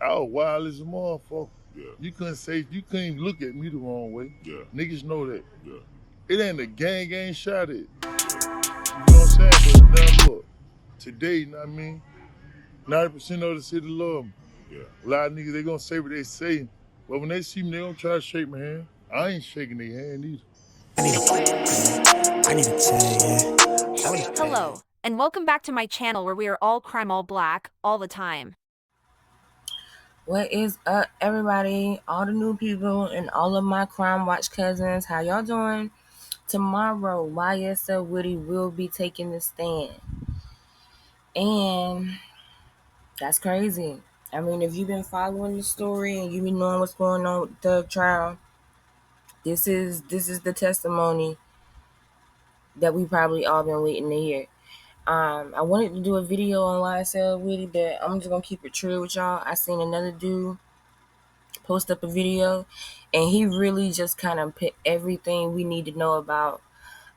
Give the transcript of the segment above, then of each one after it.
I was wild as a motherfucker. Yeah. You couldn't even look at me the wrong way. Yeah. Niggas know that. Yeah. It ain't a gang shot at. You know what I'm saying? But now look, today, you know what I mean? 90% of the city love me. Yeah. A lot of niggas, they gonna say what they say, but when they see me, they gonna try to shake my hand. I ain't shaking their hand either. I need a tag, yeah. Hello, and welcome back to my channel where we are all crime all black all the time. What is up, everybody? All the new people and all of my crime watch cousins, how y'all doing? Tomorrow, YSL Woody will be taking the stand. And that's crazy. I mean, if you've been following the story and you've been knowing what's going on with the trial, this is the testimony that we probably all been waiting to hear. I wanted to do a video on YSL Woody, but I'm just gonna keep it true with y'all. I seen another dude post up a video, and he really just kind of put everything we need to know about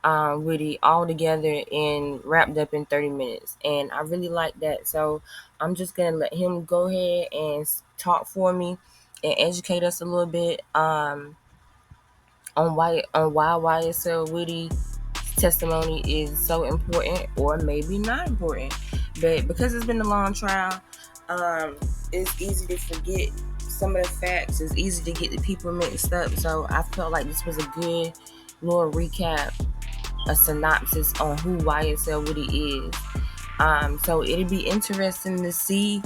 Woody all together and wrapped up in 30 minutes. And I really like that. So I'm just gonna let him go ahead and talk for me and educate us a little bit on why YSL Woody testimony is so important, or maybe not important. But because it's been a long trial, it's easy to forget some of the facts. It's easy to get the people mixed up. So I felt like this was a good little recap, a synopsis on who YSL Woody is. So it'll be interesting to see,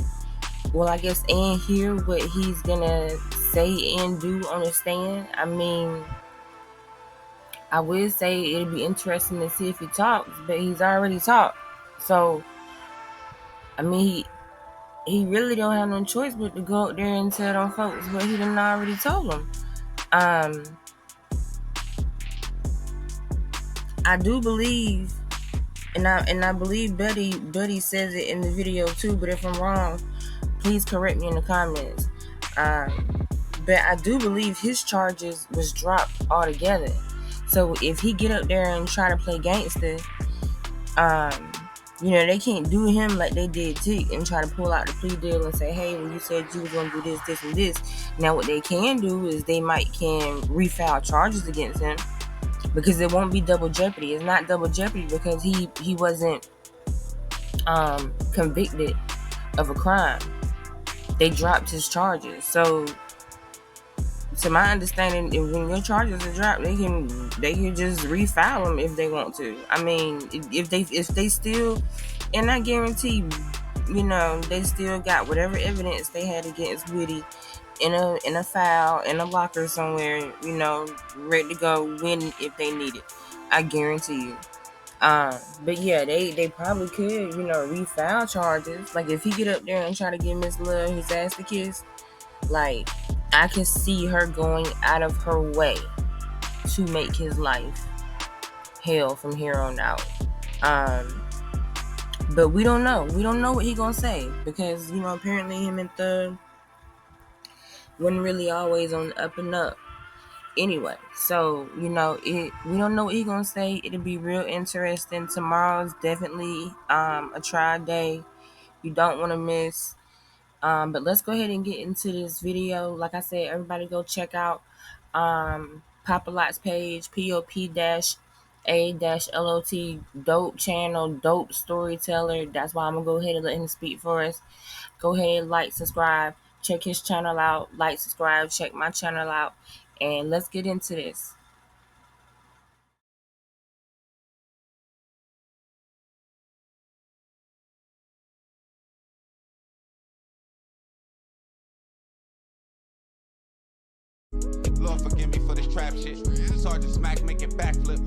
well, I guess, and hear what he's gonna say and do on the stand. I mean, I would say it'll be interesting to see if he talks, but he's already talked. So, I mean, he really don't have no choice but to go out there and tell them folks what he done already told them. I do believe, and I believe Buddy says it in the video too. But if I'm wrong, please correct me in the comments. But I do believe his charges was dropped altogether. So if he get up there and try to play gangster, they can't do him like they did Tick and try to pull out the plea deal and say, hey, well, you said you was going to do this, and this. Now, what they can do is they can refile charges against him, because it won't be double jeopardy. It's not double jeopardy because he wasn't convicted of a crime. They dropped his charges. So, to my understanding, when your charges are dropped, they can just refile them if they want to. I mean, if they still, and I guarantee, they still got whatever evidence they had against Woody in a file in a locker somewhere, ready to go when if they need it. I guarantee you. But yeah, they probably could, refile charges. Like if he get up there and try to give Miss Love his ass to kiss, like, I can see her going out of her way to make his life hell from here on out. But we don't know. We don't know what he gonna say, because apparently him and Thug wasn't really always on the up and up. Anyway, so we don't know what he gonna say. It'll be real interesting. Tomorrow's definitely a trial day. You don't want to miss. But let's go ahead and get into this video. Like I said, everybody go check out Papa Lot's page, POP-A-LOT, dope channel, dope storyteller. That's why I'm gonna go ahead and let him speak for us. Go ahead, like, subscribe, check his channel out, like, subscribe, check my channel out, and let's get into this. Lord forgive me for this trap shit. Sergeant Smack making backflip.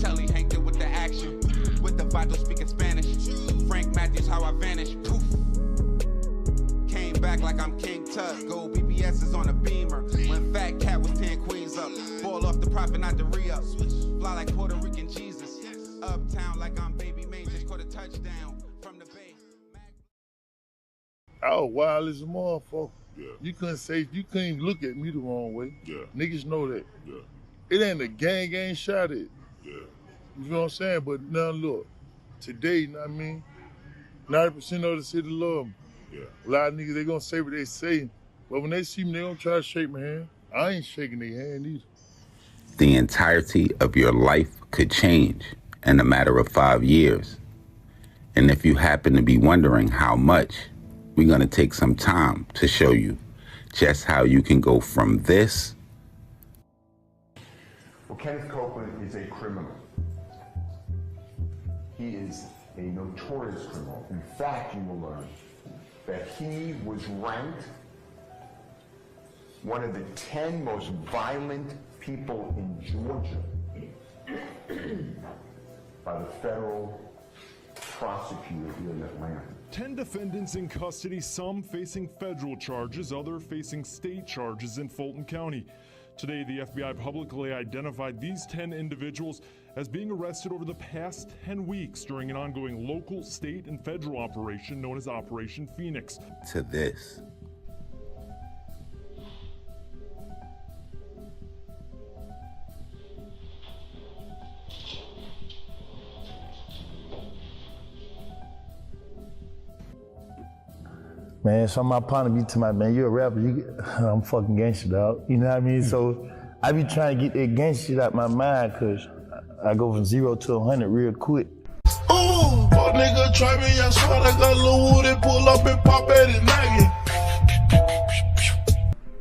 Telly Hank did with the action. With the vital speaking Spanish. Frank Matthews how I vanish. Poof. Came back like I'm King Tut. Gold BBS is on a beamer. When Fat Cat was 10 queens up. Ball off the profit, not the re-up. Fly like Puerto Rican Jesus. Uptown like I'm Baby May. Just caught a touchdown from the bay. I was wild as a motherfucker. Yeah. You couldn't even look at me the wrong way. Yeah. Niggas know that. Yeah. It ain't a gang shot at. Yeah. You know what I'm saying? But now look, today, you know what I mean? 90% of the city love me. Yeah. A lot of niggas, they gonna say what they say, but when they see me, they don't try to shake my hand. I ain't shaking their hand either. The entirety of your life could change in a matter of 5 years. And if you happen to be wondering how much, we're gonna take some time to show you just how you can go from this. Well, Kenneth Copeland is a criminal. He is a notorious criminal. In fact, you will learn that he was ranked one of the 10 most violent people in Georgia by the federal prosecutor here in Atlanta. 10 defendants in custody, some facing federal charges, others facing state charges in Fulton County. Today, the FBI publicly identified these 10 individuals as being arrested over the past 10 weeks during an ongoing local, state, and federal operation known as Operation Phoenix. To this. Man, so my partner be to my man, you a rapper, I'm fucking gangster, dog. You know what I mean? So I be trying to get that gangster shit out my mind, cause I go from 0 to 100 real quick. Ooh, fuck nigga, try me, I swear I got Lil Woody, pull up and pop at it, nugget.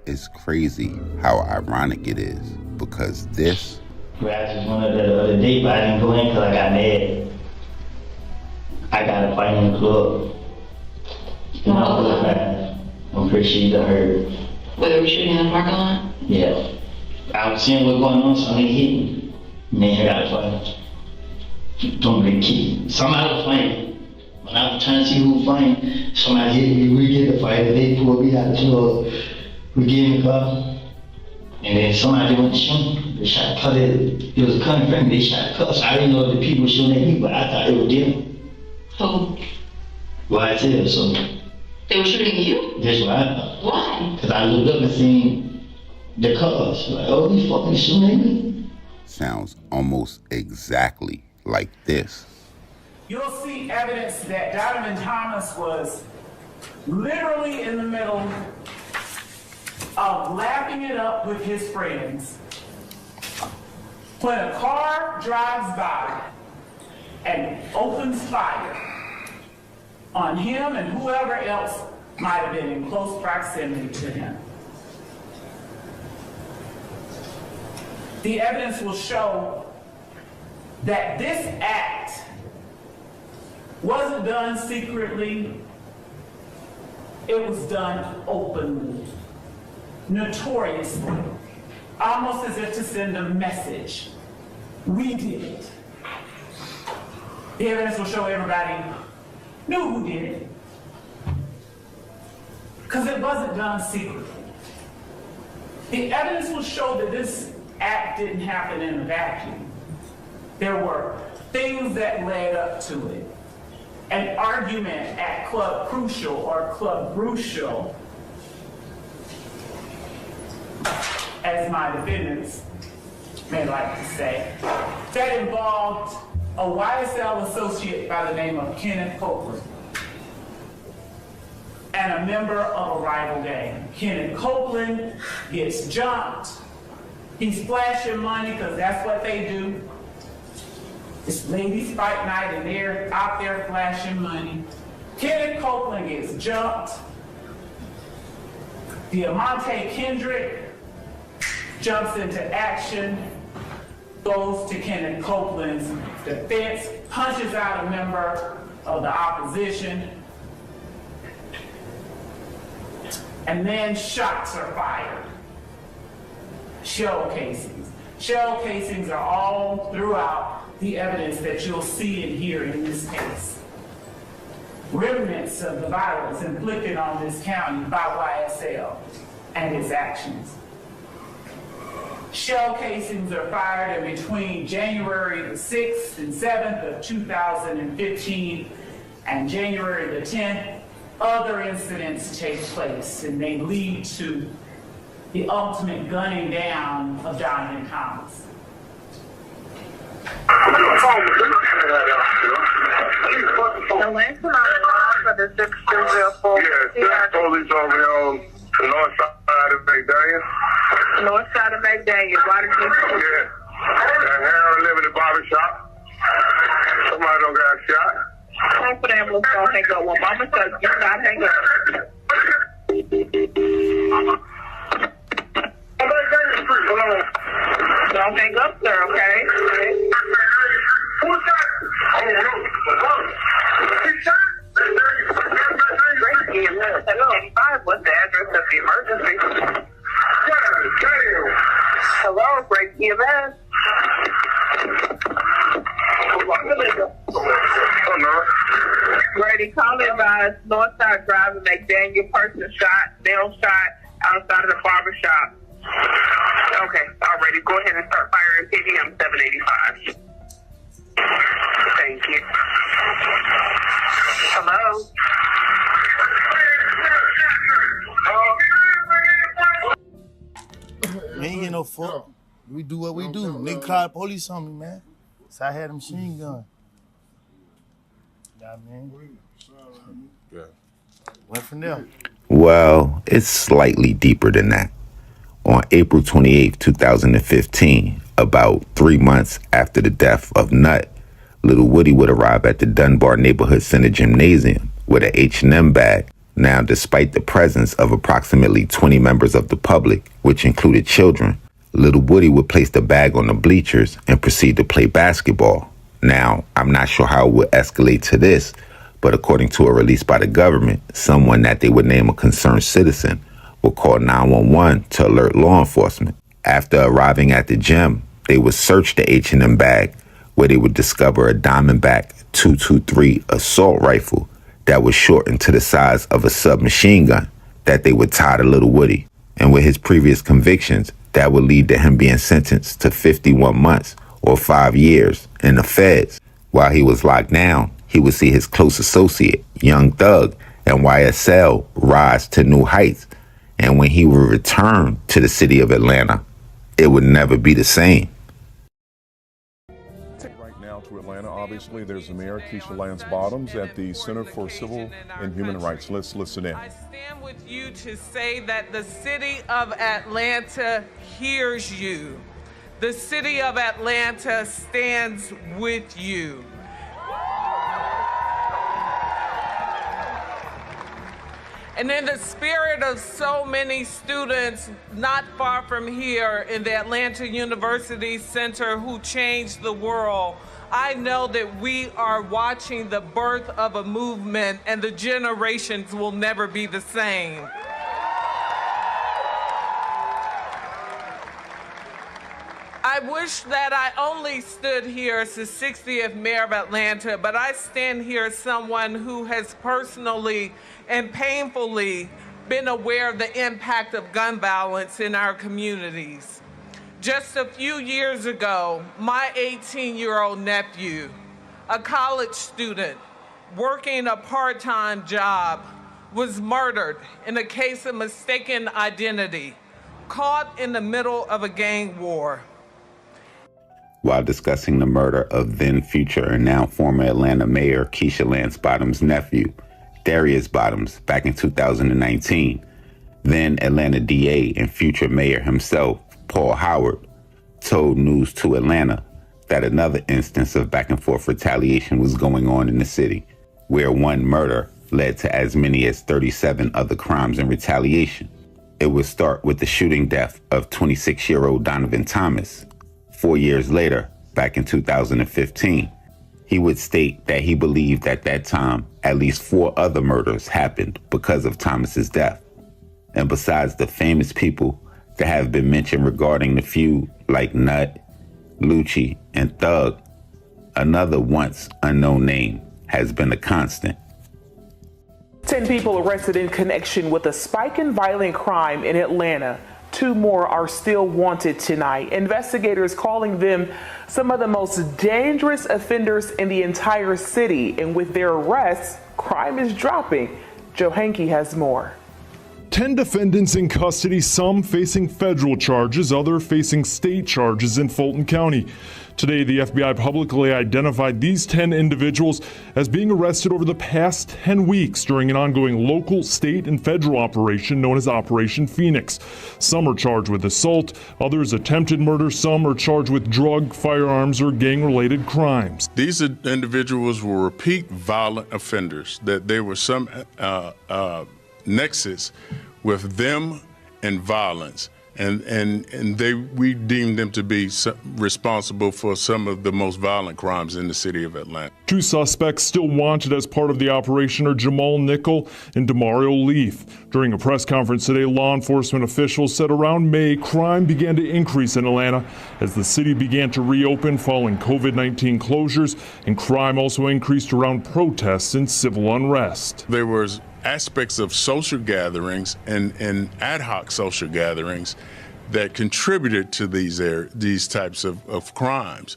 It's crazy how ironic it is, because this. I just wanted the other day, but I didn't go in because I got mad. I got a fight in the club. I'm pretty sure you got hurt. Whether we shooting in the parking lot? Yeah. I was seeing what's going on, so they hit me. And then I got a fight. Don't get kicked. Somebody was fighting. When I was trying to see who was fighting, somebody hit me, we get the fight, and they pulled me out the club. We get in the car. And then somebody went to shoot me. They shot cut it. It was a cutting friend, they shot cut. So I didn't know the people shooting at me, but I thought it was them. Who? YSL, so. They were shooting at you? That's what I thought. Why? Because I looked up and seen the cars. Like, oh, these fucking shooting at me? Sounds almost exactly like this. You'll see evidence that Donovan Thomas was literally in the middle of lapping it up with his friends when a car drives by and opens fire on him and whoever else might have been in close proximity to him. The evidence will show that this act wasn't done secretly, it was done openly, notoriously, almost as if to send a message. We did it. The evidence will show everybody knew who did it, because it wasn't done secretly. The evidence will show that this act didn't happen in a vacuum. There were things that led up to it. An argument at Club Crucial or Club Brucial, as my defendants may like to say, that involved a YSL associate by the name of Kenneth Copeland and a member of a rival gang. Kenneth Copeland gets jumped. He's flashing money because that's what they do. It's ladies' fight night and they're out there flashing money. Kenneth Copeland gets jumped. Diamante Kendrick jumps into action, goes to Kenneth Copeland's defense, punches out a member of the opposition, and then shots are fired. Shell casings. Shell casings are all throughout the evidence that you'll see and hear in this case. Remnants of the violence inflicted on this county by YSL and its actions. Shell casings are fired in between January the 6th and 7th of 2015 and January the 10th. Other incidents take place and they lead to the ultimate gunning down of Donovan Thomas. The last time I for the 604. Yeah, that's police over here on the north side of McDaniel. North side of McDaniel. Why did you? Yeah. That Harold living in the barbershop. Somebody don't got shot. Time for the ambulance. Don't hang up. When mama says do not hang up. Don't hang up, sir, okay? Who's that? What's the address of the emergency? Hello, Break EMS. Ready, call advised, Northside Drive, McDaniel, person shot, male shot, outside of the barber shop. Okay, already, go ahead and start firing PDM 785. Thank you. Hello? We ain't get no fuck. We do what we do. Nigga called the police on me, man. So I had a machine gun. Yeah, man. Yeah. Went from there. Well, it's slightly deeper than that. On April 28, 2015, about 3 months after the death of Nut, little Woody would arrive at the Dunbar Neighborhood Center Gymnasium with an H&M bag. Now, despite the presence of approximately 20 members of the public, which included children, little Woody would place the bag on the bleachers and proceed to play basketball. Now, I'm not sure how it would escalate to this, but according to a release by the government, someone that they would name a concerned citizen would call 911 to alert law enforcement. After arriving at the gym, they would search the H&M bag, where they would discover a Diamondback .223 assault rifle that was shortened to the size of a submachine gun that they would tie to little Woody. And with his previous convictions, that would lead to him being sentenced to 51 months or 5 years in the feds. While he was locked down, he would see his close associate, Young Thug, and YSL rise to new heights. And when he would return to the city of Atlanta, it would never be the same. Right now to Atlanta, obviously, there's the mayor, Keisha Lance Bottoms, at the Center for Civil and Human Rights. Let's listen in. I stand with you to say that the city of Atlanta hears you. The city of Atlanta stands with you. And in the spirit of so many students not far from here in the Atlanta University Center who changed the world, I know that we are watching the birth of a movement and the generations will never be the same. I wish that I only stood here as the 60th mayor of Atlanta, but I stand here as someone who has personally and painfully been aware of the impact of gun violence in our communities. Just a few years ago, my 18-year-old nephew, a college student working a part-time job, was murdered in a case of mistaken identity, caught in the middle of a gang war. While discussing the murder of then future and now former Atlanta Mayor Keisha Lance Bottoms' nephew, Darius Bottoms, back in 2019, then Atlanta DA and future mayor himself, Paul Howard, told News 2 Atlanta that another instance of back and forth retaliation was going on in the city, where one murder led to as many as 37 other crimes in retaliation. It would start with the shooting death of 26-year-old Donovan Thomas. 4 years later, back in 2015, he would state that he believed at that time at least 4 other murders happened because of Thomas's death. And besides the famous people that have been mentioned regarding the feud, like Nut, Lucci, and Thug, another once unknown name has been a constant. 10 people arrested in connection with a spike in violent crime in Atlanta. 2 more are still wanted tonight. Investigators calling them some of the most dangerous offenders in the entire city. And with their arrests, crime is dropping. Joe Hankey has more. 10 defendants in custody, some facing federal charges, others facing state charges in Fulton County. Today, the FBI publicly identified these 10 individuals as being arrested over the past 10 weeks during an ongoing local, state, and federal operation known as Operation Phoenix. Some are charged with assault, others attempted murder, some are charged with drug, firearms, or gang-related crimes. These individuals were repeat violent offenders, that there was some nexus with them and violence. And we deemed them to be responsible for some of the most violent crimes in the city of Atlanta. 2 suspects still wanted as part of the operation are Jamal Nickel and Demario Leaf. During a press conference today, law enforcement officials said around May, crime began to increase in Atlanta as the city began to reopen following COVID-19 closures, and crime also increased around protests and civil unrest. There was aspects of social gatherings and ad hoc social gatherings that contributed to these types of crimes.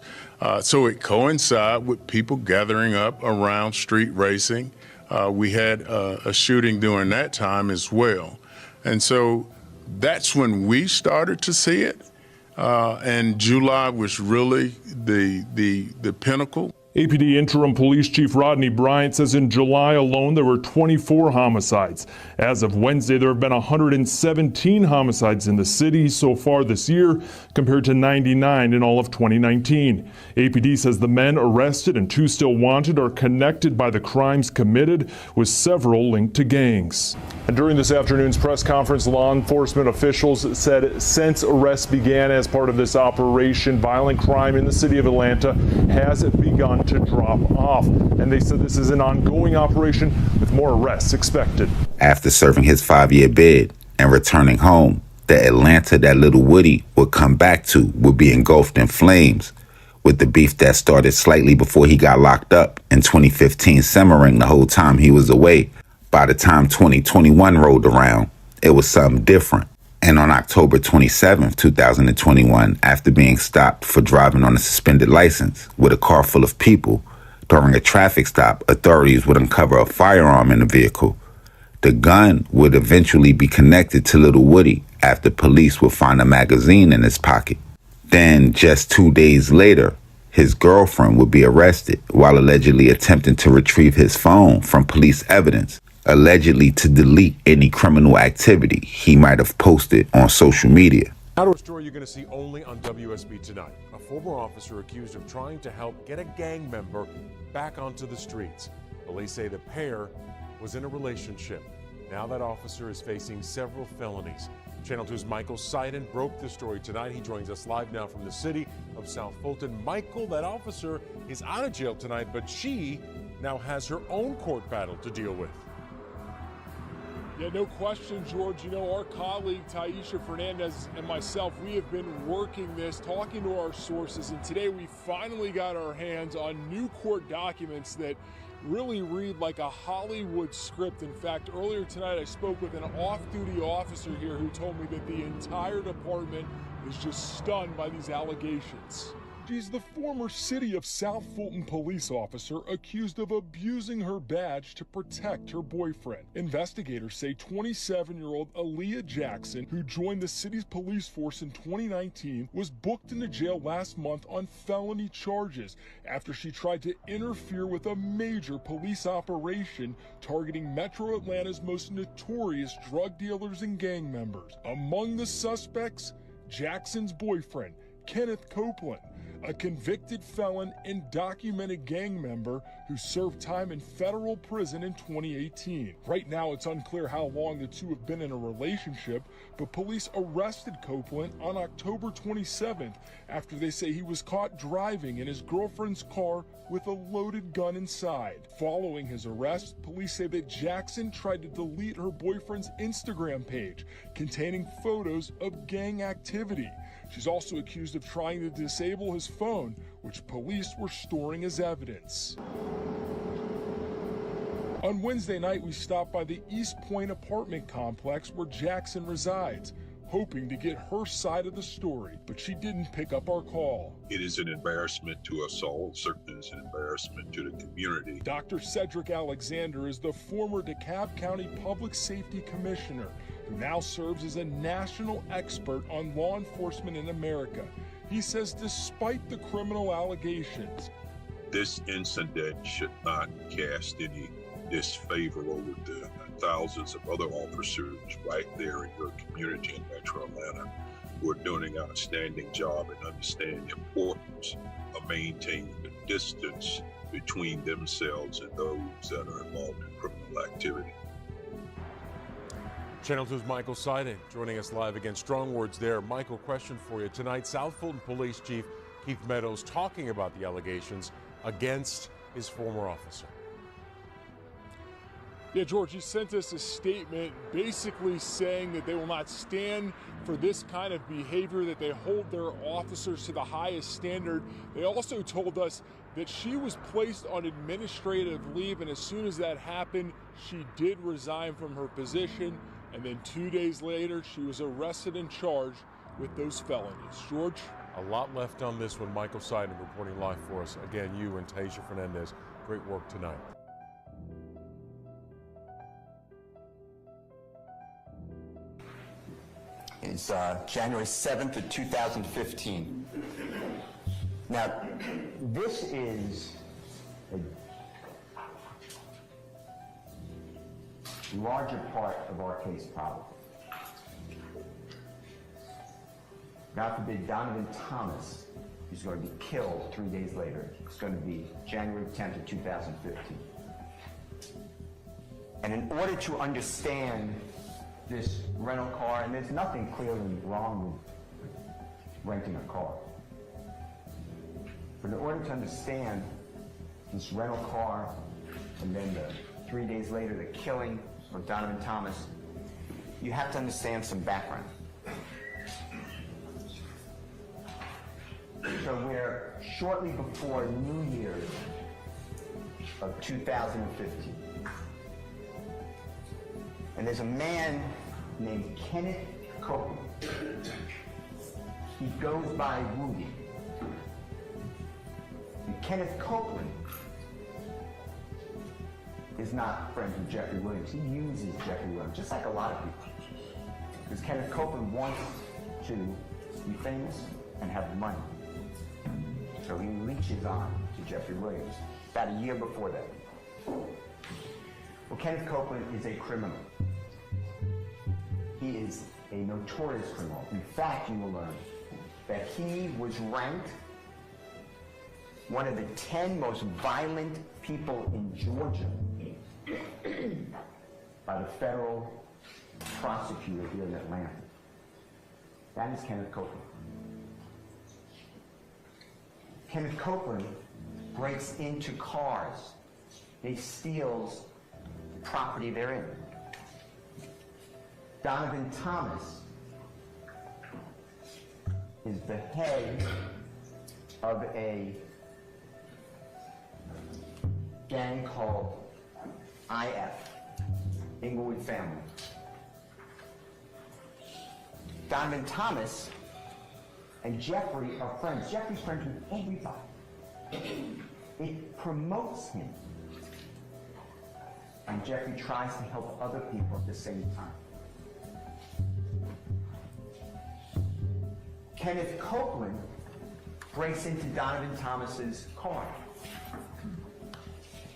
So it coincided with people gathering up around street racing. We had a shooting during that time as well. And so that's when we started to see it. And July was really the pinnacle. APD Interim Police Chief Rodney Bryant says in July alone there were 24 homicides. As of Wednesday, there have been 117 homicides in the city so far this year, compared to 99 in all of 2019. APD says the men arrested and 2 still wanted are connected by the crimes committed, with several linked to gangs. And during this afternoon's press conference, law enforcement officials said since arrests began as part of this operation, violent crime in the city of Atlanta has begun to drop off. And they said this is an ongoing operation with more arrests expected. After serving his 5-year bid and returning home, the Atlanta that little Woody would come back to would be engulfed in flames, with the beef that started slightly before he got locked up in 2015 simmering the whole time he was away. By the time 2021 rolled around, it was something different. And on October 27, 2021, after being stopped for driving on a suspended license with a car full of people, during a traffic stop, authorities would uncover a firearm in the vehicle. The gun would eventually be connected to little Woody after police would find a magazine in his pocket. Then, just 2 days later, his girlfriend would be arrested while allegedly attempting to retrieve his phone from police evidence, allegedly to delete any criminal activity he might have posted on social media. Now to a story you're going to see only on WSB Tonight. A former officer accused of trying to help get a gang member back onto the streets. Police say the pair was in a relationship. Now that officer is facing several felonies. Channel 2's Michael Seiden broke the story tonight. He joins us live now from the city of South Fulton. Michael, that officer is out of jail tonight, but she now has her own court battle to deal with. Yeah, no question, George. You know, our colleague Taisha Fernandez and myself, we have been working this, talking to our sources, and today we finally got our hands on new court documents that really read like a Hollywood script. In fact, earlier tonight I spoke with an off-duty officer here who told me that the entire department is just stunned by these allegations. She's the former City of South Fulton police officer accused of abusing her badge to protect her boyfriend. Investigators say 27-year-old Aaliyah Jackson, who joined the city's police force in 2019, was booked into jail last month on felony charges after she tried to interfere with a major police operation targeting Metro Atlanta's most notorious drug dealers and gang members. Among the suspects, Jackson's boyfriend, Kenneth Copeland, a convicted felon and documented gang member who served time in federal prison in 2018. Right now, it's unclear how long the two have been in a relationship, but police arrested Copeland on October 27th after they say he was caught driving in his girlfriend's car with a loaded gun inside. Following his arrest, police say that Jackson tried to delete her boyfriend's Instagram page containing photos of gang activity. She's also accused of trying to disable his phone, which police were storing as evidence. On Wednesday night, we stopped by the East Point apartment complex where Jackson resides, hoping to get her side of the story, but she didn't pick up our call. It is an embarrassment to us all. Certainly it's an embarrassment to the community. Dr. Cedric Alexander is the former DeKalb County Public Safety Commissioner who now serves as a national expert on law enforcement in America. He says despite the criminal allegations, this incident should not cast any disfavor over the thousands of other officers right there in your community in Metro Atlanta who are doing an outstanding job and understand the importance of maintaining the distance between themselves and those that are involved in criminal activity. Channel 2's Michael Seidel joining us live again. Strong words there. Michael, question for you. Tonight, South Fulton Police Chief Keith Meadows talking about the allegations against his former officer. Yeah, George, he sent us a statement basically saying that they will not stand for this kind of behavior, that they hold their officers to the highest standard. They also told us that she was placed on administrative leave, and as soon as that happened, she did resign from her position, and then 2 days later, she was arrested and charged with those felonies. George? A lot left on this one. Michael Seidel reporting live for us. Again, you and Tasia Fernandez, great work tonight. It's January 7th of 2015. Now, this is a larger part of our case, probably. God forbid, Donovan Thomas is going to be killed 3 days later. It's going to be January 10th of 2015. And in order to understand this rental car, and there's nothing clearly wrong with renting a car, but in order to understand this rental car and then 3 days later the killing of Donovan Thomas, you have to understand some background. So we're shortly before New Year's of 2015. And there's a man named Kenneth Copeland. He goes by Woody. And Kenneth Copeland is not friends with Jeffrey Williams. He uses Jeffrey Williams, just like a lot of people. Because Kenneth Copeland wants to be famous and have money. So he reaches on to Jeffrey Williams about a year before that. Well, Kenneth Copeland is a criminal. He is a notorious criminal. In fact, you will learn that he was ranked one of the 10 most violent people in Georgia by the federal prosecutor here in Atlanta. That is Kenneth Copeland. Kenneth Copeland breaks into cars. He steals property they're in. Donovan Thomas is the head of a gang called IF, Inglewood Family. Donovan Thomas and Jeffrey are friends. Jeffrey's friends with everybody. It promotes him. And Jeffrey tries to help other people at the same time. Kenneth Copeland breaks into Donovan Thomas's car.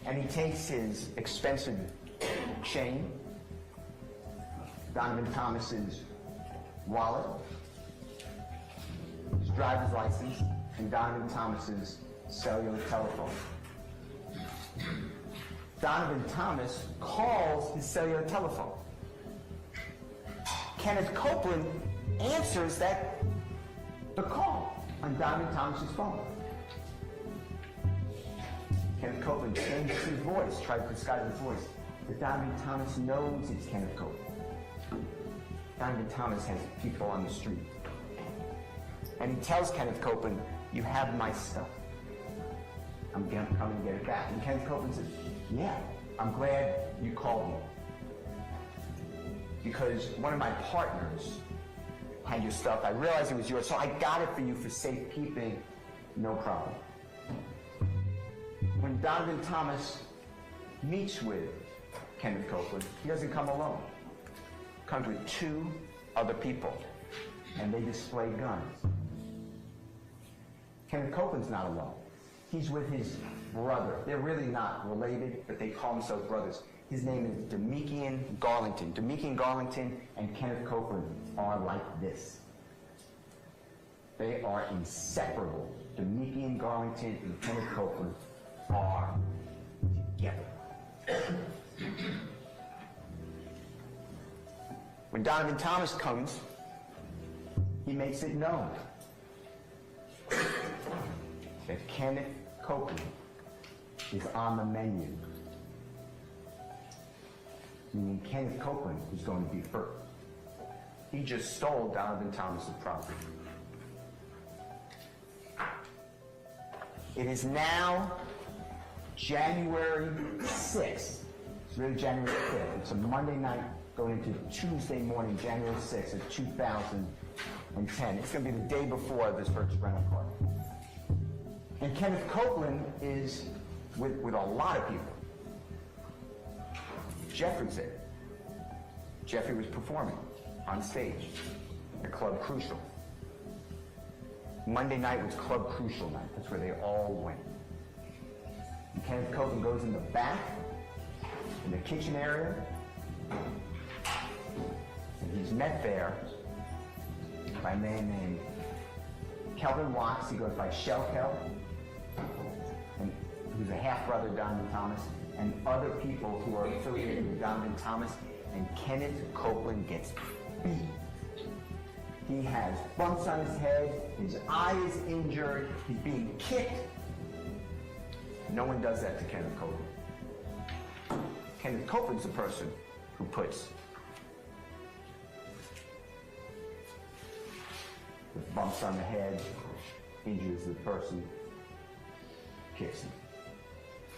And he takes his expensive chain, Donovan Thomas's wallet, his driver's license, and Donovan Thomas's cellular telephone. Donovan Thomas calls his cellular telephone. Kenneth Copeland answers the call on Donovan Thomas's phone. Kenneth Copeland changes his voice, tries to disguise his voice, but Donovan Thomas knows it's Kenneth Copeland. Donovan Thomas has people on the street. And he tells Kenneth Copeland, "You have my stuff. I'm gonna come and get it back." And Kenneth Copeland says, "Yeah, I'm glad you called me. Because one of my partners had your stuff. I realized it was yours, so I got it for you for safekeeping. No problem." When Donovan Thomas meets with Kenneth Copeland, he doesn't come alone. comes with 2 other people, and they display guns. Kenneth Copeland's not alone. He's with his brother. They're really not related, but they call themselves brothers. His name is Demekian Garlington. Demekian Garlington and Kenneth Copeland are like this. They are inseparable. Demekian Garlington and Kenneth Copeland are together. When Donovan Thomas comes, he makes it known that Kenneth Copeland is on the menu. Meaning Kenneth Copeland is going to be first. He just stole Donovan Thomas's property. It is now January 6th. It's really January 5th. It's a Monday night going into Tuesday morning, January 6th of 2010. It's going to be the day before this first rental car. And Kenneth Copeland is with a lot of people. Jeffrey's there. Jeffrey was performing on stage at Club Crucial. Monday night was Club Crucial night. That's where they all went. And Kenneth Copeland goes in the back, in the kitchen area, and he's met there by a man named Kelvin Watts. He goes by Shell Kel, and he's a half-brother of Donovan Thomas, and other people who are affiliated with Donovan Thomas, and Kenneth Copeland gets beat. He has bumps on his head, his eye is injured, he's being kicked. No one does that to Kenneth Copeland. Kenneth Copeland's the person who puts the bumps on the head, injures the person, kicks him.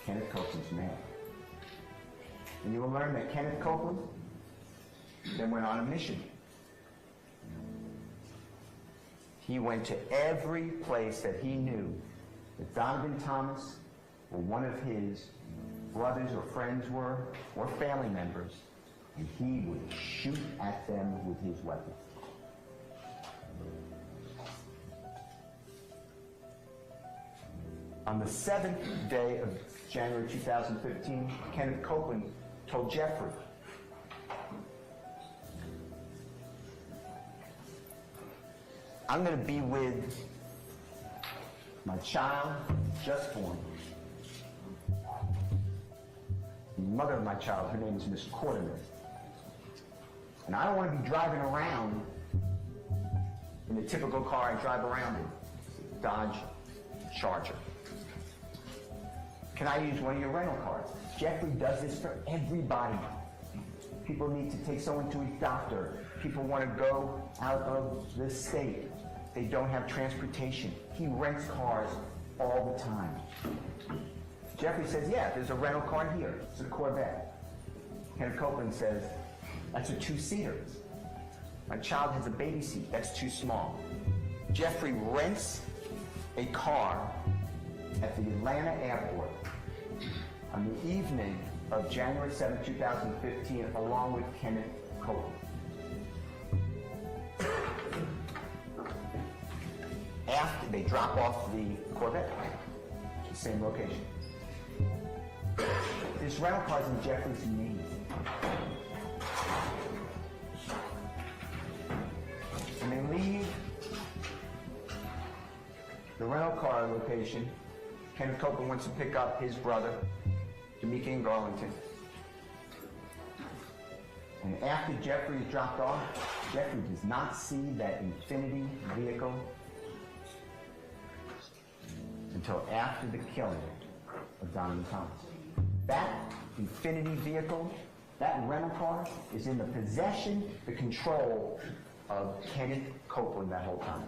Kenneth Copeland's man. And you will learn that Kenneth Copeland then went on a mission. He went to every place that he knew that Donovan Thomas or one of his brothers or friends were, or family members, and he would shoot at them with his weapon. On the 7th day of January 2015, Kenneth Copeland told Jeffrey, I'm going to be with my child, just born. The mother of my child, her name is Miss Quarterman. And I don't want to be driving around in the typical car I drive around in, Dodge Charger. Can I use one of your rental cars? Jeffrey does this for everybody. People need to take someone to a doctor. People want to go out of the state. They don't have transportation. He rents cars all the time. Jeffrey says, yeah, there's a rental car here. It's a Corvette. Kenneth Copeland says, that's a 2-seater. My child has a baby seat. That's too small. Jeffrey rents a car at the Atlanta airport on the evening of January 7, 2015, along with Kenneth Copeland. After they drop off the Corvette, the same location. This rental car is in Jeffrey's name. When they leave the rental car location, Kenneth Copeland wants to pick up his brother, Demekian Garlington. And after Jeffrey is dropped off, Jeffrey does not see that Infiniti vehicle until after the killing of Donovan Thomas. That Infiniti vehicle, that rental car, is in the possession, the control of Kenneth Copeland that whole time.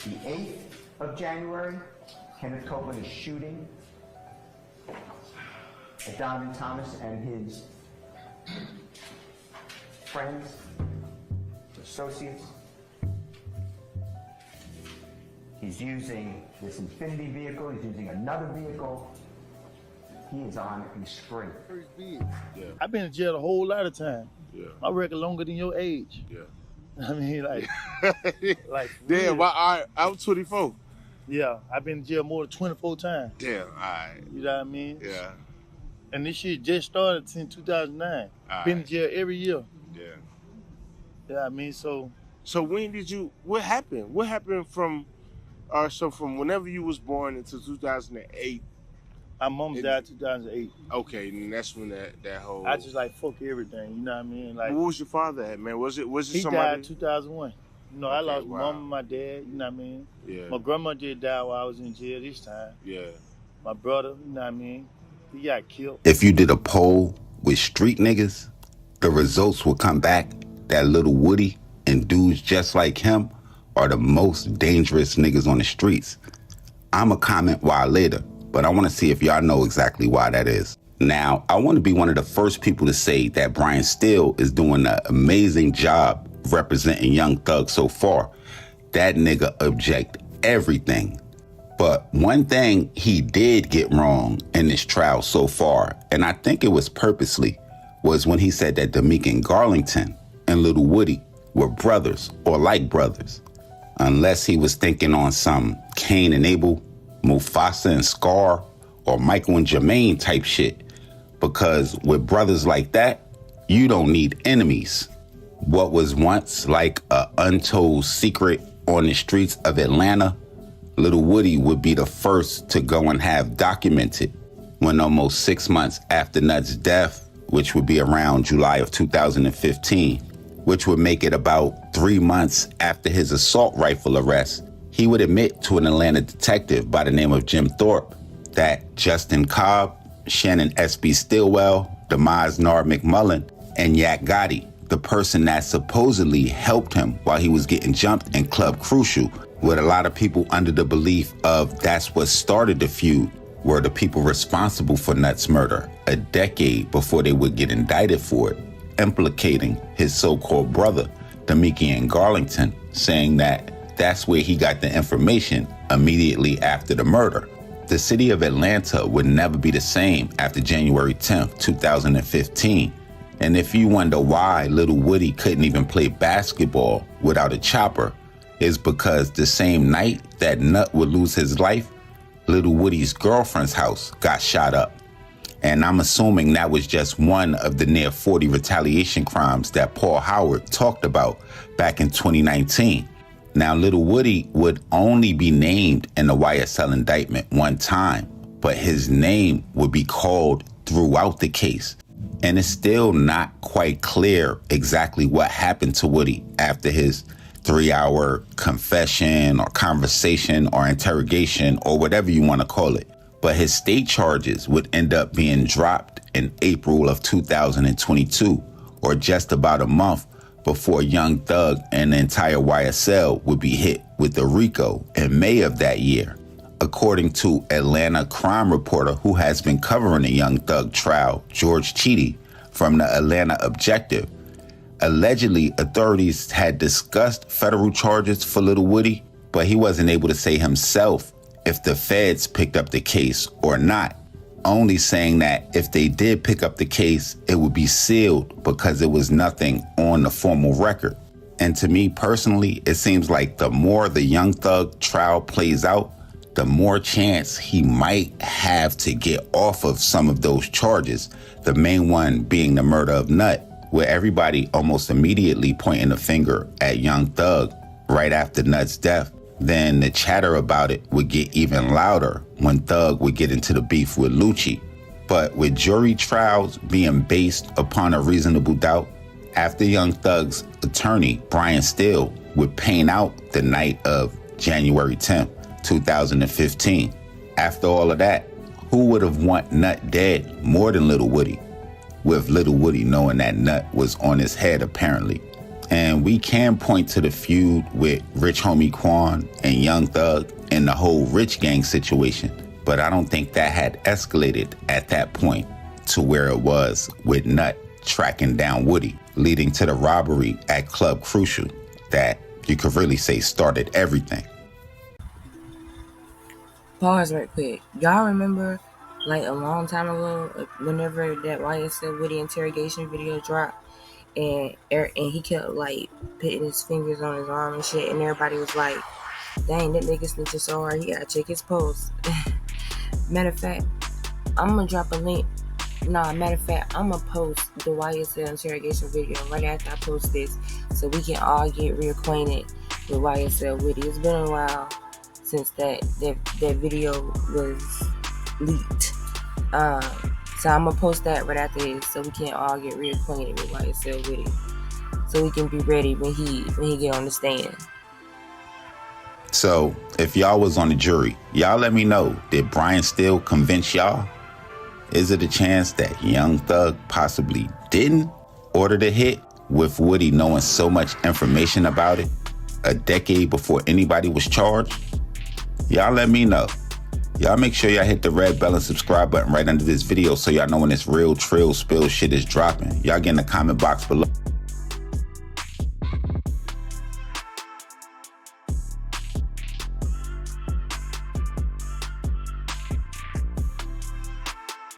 The 8th of January, Kenneth Copeland is shooting at Donovan Thomas and his friends, associates. He's using this Infinity vehicle. He's using another vehicle. He is on a spree. Yeah. I've been in jail a whole lot of time. Yeah. My record longer than your age. Yeah. I mean, like, damn. I'm 24. Yeah, I've been in jail more than 24 times. Damn. All right. You know what I mean? Yeah. And this shit just started since 2009. Been in jail every year. Yeah. Yeah, I mean, so when did you? What happened? What happened from? So from whenever you was born until 2008. My mom died 2008. Okay, and that's when that whole. I just like fuck everything. You know what I mean? Like, what was your father at, man? Was it he somebody? He died 2001. You know, I lost my mom and my dad. You know what I mean? Yeah. My grandma did die while I was in jail this time. Yeah. My brother, you know what I mean? He got killed. If you did a poll with street niggas, the results would come back that Little Woody and dudes just like him are the most dangerous niggas on the streets. I'ma comment why later, but I want to see if y'all know exactly why that is. Now, I want to be one of the first people to say that Brian Steele is doing an amazing job representing Young Thug so far. That nigga object everything. But one thing he did get wrong in this trial so far, and I think it was purposely, was when he said that Damican Garlington and Little Woody were brothers or like brothers. Unless he was thinking on some Cain and Abel, Mufasa and Scar, or Michael and Jermaine type shit. Because with brothers like that, you don't need enemies. What was once like a untold secret on the streets of Atlanta, Little Woody would be the first to go and have documented when almost 6 months after Nut's death, which would be around July of 2015, which would make it about 3 months after his assault rifle arrest, he would admit to an Atlanta detective by the name of Jim Thorpe that Justin Cobb, Shannon S.B. Stillwell, Demise Nard McMullen, and Yak Gotti, the person that supposedly helped him while he was getting jumped in Club Crucial, with a lot of people under the belief of that's what started the feud, were the people responsible for Nut's murder a decade before they would get indicted for it, implicating his so-called brother, Damican Garlington, saying that that's where he got the information immediately after the murder. The city of Atlanta would never be the same after January 10th, 2015. And if you wonder why Little Woody couldn't even play basketball without a chopper, is because the same night that Nut would lose his life, Little Woody's girlfriend's house got shot up. And I'm assuming that was just one of the near 40 retaliation crimes that Paul Howard talked about back in 2019. Now, Little Woody would only be named in the YSL indictment one time, but his name would be called throughout the case. And it's still not quite clear exactly what happened to Woody after his 3-hour confession or conversation or interrogation or whatever you want to call it. But his state charges would end up being dropped in April of 2022, or just about a month before Young Thug and the entire YSL would be hit with the RICO in May of that year. According to Atlanta crime reporter who has been covering the Young Thug trial, George Cheedy, from the Atlanta Objective, allegedly authorities had discussed federal charges for Little Woody, but he wasn't able to say himself if the feds picked up the case or not, only saying that if they did pick up the case, it would be sealed because there was nothing on the formal record. And to me personally, it seems like the more the Young Thug trial plays out, the more chance he might have to get off of some of those charges, the main one being the murder of Nut, where everybody almost immediately pointing the finger at Young Thug right after Nut's death. Then the chatter about it would get even louder when Thug would get into the beef with Lucci. But with jury trials being based upon a reasonable doubt, after Young Thug's attorney, Brian Steele, would paint out the night of January 10th, 2015. After all of that, who would have want Nut dead more than Little Woody? With Little Woody knowing that Nut was on his head apparently. And we can point to the feud with Rich Homie Quan and Young Thug and the whole Rich Gang situation, but I don't think that had escalated at that point to where it was with Nut tracking down Woody, leading to the robbery at Club Crucial that you could really say started everything. Pause right quick. Y'all remember, like a long time ago, whenever that YSL Woody interrogation video dropped, and he kept like putting his fingers on his arm and shit, and everybody was like, "Dang, that nigga snitching so hard, he gotta check his post." Matter of fact, I'm gonna drop a link. Matter of fact, I'm gonna post the YSL interrogation video right after I post this, so we can all get reacquainted with YSL Woody. It's been a while since that video was leaked. So I'm gonna post that right after this, so we can all get reacquainted with YSL Woody, so we can be ready when he get on the stand. So, if y'all was on the jury, y'all let me know, did Brian still convince y'all? Is it a chance that Young Thug possibly didn't order the hit, with Woody knowing so much information about it a decade before anybody was charged? Y'all let me know. Y'all make sure y'all hit the red bell and subscribe button right under this video so y'all know when this real trill spill shit is dropping. Y'all get in the comment box below.